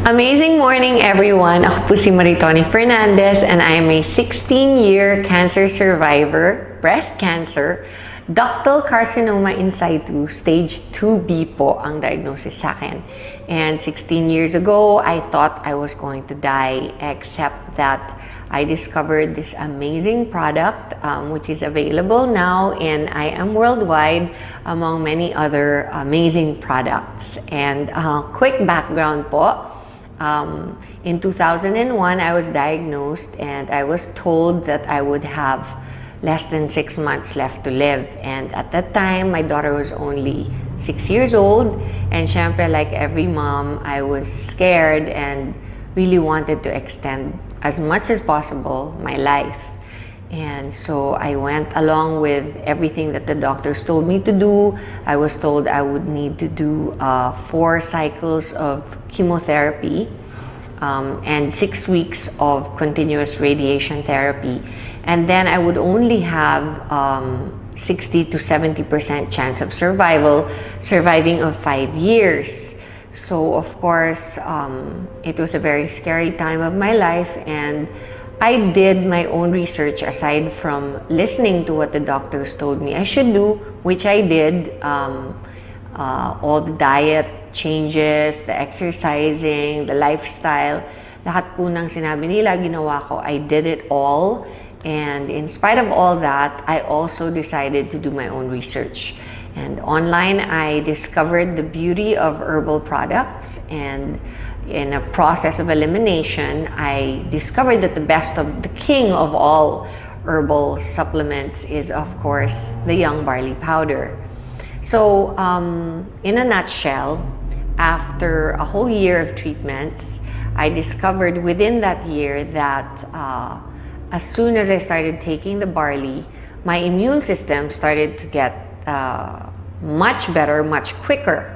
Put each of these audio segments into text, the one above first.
Amazing morning, everyone! Ako po si Maritoni Fernandez and I am a 16-year cancer survivor, breast cancer, ductal carcinoma in situ, stage 2B po ang diagnosis sa akin. And 16 years ago, I thought I was going to die, except that I discovered this amazing product which is available now in IAM Worldwide among many other amazing products. And quick background po. In 2001, I was diagnosed and I was told that I would have less than 6 months left to live. And at that time, my daughter was only 6 years old. And syempre, like every mom, I was scared and really wanted to extend as much as possible my life. And so I went along with everything that the doctors told me to do. I was told I would need to do 4 cycles of chemotherapy and 6 weeks of continuous radiation therapy. And then I would only have 60 to 70% chance of surviving of 5 years. So of course, it was a very scary time of my life, and I did my own research aside from listening to what the doctors told me I should do, which I did. All the diet changes, the exercising, the lifestyle, lahat po ng sinabi nila, ginawa ko. I did it all. And in spite of all that, I also decided to do my own research. And online, I discovered the beauty of herbal products, and in a process of elimination, I discovered that the king of all herbal supplements is, of course, the young barley powder. So, in a nutshell, after a whole year of treatments, I discovered within that year that as soon as I started taking the barley, my immune system started to get much better, much quicker.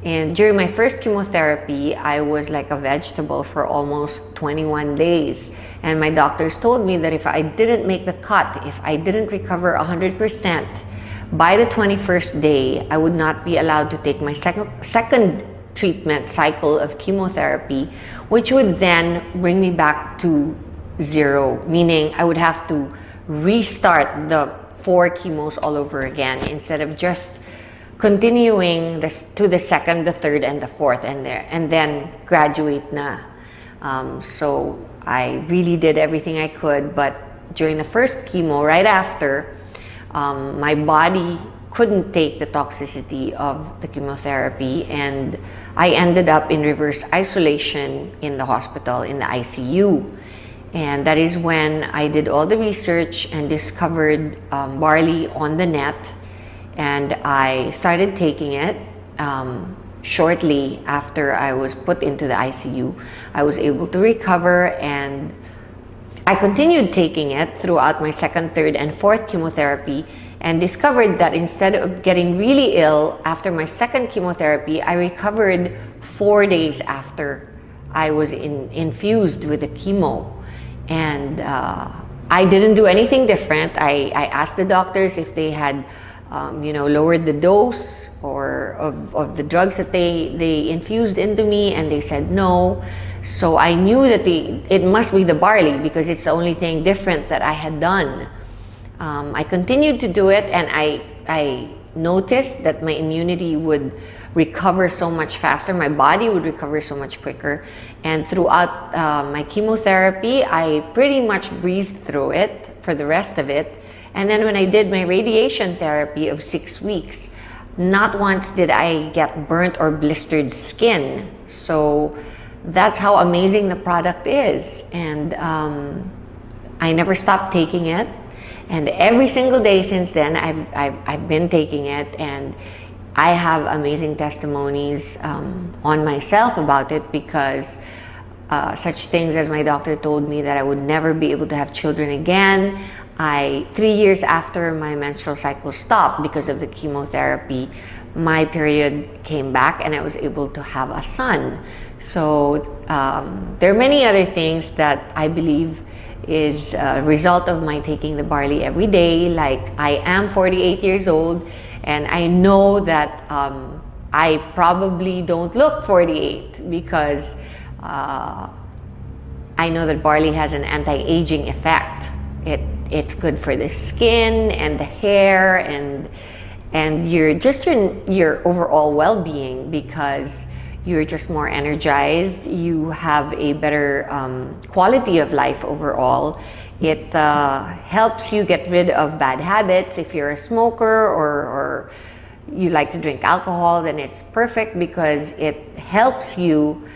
And during my first chemotherapy, I was like a vegetable for almost 21 days. And my doctors told me that if I didn't make the cut, if I didn't recover 100%, by the 21st day, I would not be allowed to take my second treatment cycle of chemotherapy, which would then bring me back to 0, meaning I would have to restart the 4 chemos all over again instead of just continuing to the second, the third, and the fourth, and then graduate na. So I really did everything I could, but during the first chemo, right after, my body couldn't take the toxicity of the chemotherapy, and I ended up in reverse isolation in the hospital, in the ICU. And that is when I did all the research and discovered barley on the net. And I started taking it shortly after I was put into the ICU. I was able to recover, and I continued taking it throughout my second, third, and fourth chemotherapy, and discovered that instead of getting really ill after my second chemotherapy, I recovered 4 days after I was infused with the chemo. And I didn't do anything different. I asked the doctors if they had lowered the dose or of the drugs that they infused into me, and they said no. So I knew that it must be the barley, because it's the only thing different that I had done. I continued to do it, and I noticed that my immunity would recover so much faster, my body would recover so much quicker. And throughout my chemotherapy, I pretty much breezed through it for the rest of it. And then when I did my radiation therapy of 6 weeks, not once did I get burnt or blistered skin. So that's how amazing the product is. And I never stopped taking it. And every single day since then, I've been taking it. And I have amazing testimonies on myself about it, because such things as my doctor told me that I would never be able to have children again. 3 years after my menstrual cycle stopped because of the chemotherapy, my period came back and I was able to have a son. So there are many other things that I believe is a result of my taking the barley every day. Like, I am 48 years old, and I know that I probably don't look 48 because I know that barley has an anti-aging effect. It's good for the skin and the hair and your overall well-being, because you're just more energized. You have a better quality of life overall. It helps you get rid of bad habits. If you're a smoker or you like to drink alcohol, then it's perfect because it helps you.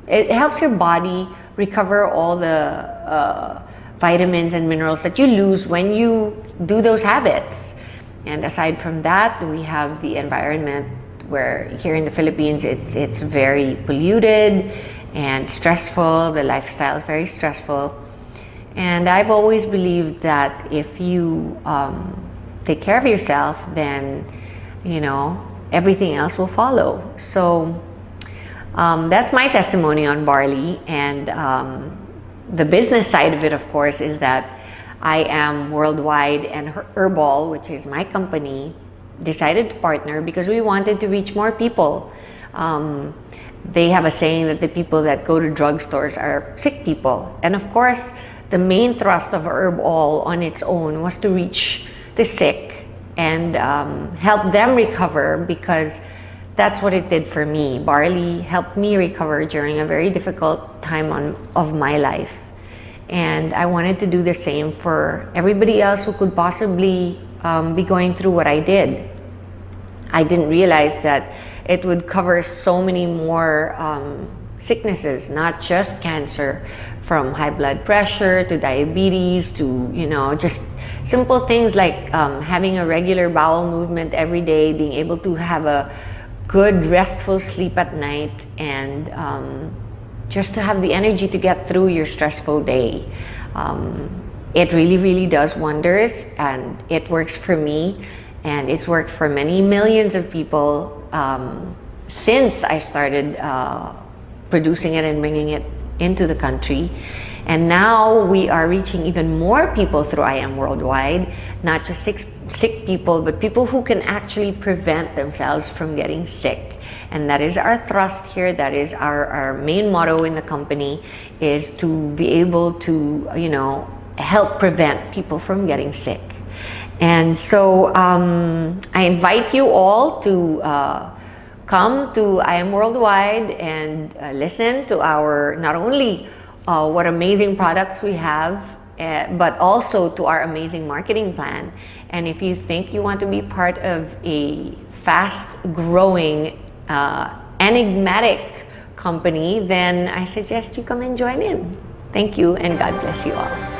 It helps your body recover all the vitamins and minerals that you lose when you do those habits. And aside from that, we have the environment, where here in the Philippines it's very polluted and stressful. The lifestyle is very stressful. And I've always believed that if you take care of yourself, then everything else will follow. So that's my testimony on barley. And the business side of it, of course, is that IAM Worldwide and Herbal, which is my company, decided to partner because we wanted to reach more people. They have a saying that the people that go to drugstores are sick people. And of course, the main thrust of Herbal on its own was to reach the sick and help them recover, because that's what it did for me. Barley helped me recover during a very difficult time of my life. And I wanted to do the same for everybody else who could possibly be going through what I did. I didn't realize that it would cover so many more sicknesses, not just cancer, from high blood pressure to diabetes to, just simple things like having a regular bowel movement every day, being able to have a good restful sleep at night, and just to have the energy to get through your stressful day. It really, really does wonders, and it works for me, and it's worked for many millions of people since I started producing it and bringing it into the country. And now we are reaching even more people through IAM Worldwide, not just sick people, but people who can actually prevent themselves from getting sick. And that is our thrust here. That is our main motto in the company, is to be able to, help prevent people from getting sick. And so I invite you all to come to IAM Worldwide and listen to our, not only what amazing products we have, but also to our amazing marketing plan. And if you think you want to be part of a fast-growing, enigmatic company, then I suggest you come and join in. Thank you, and God bless you all.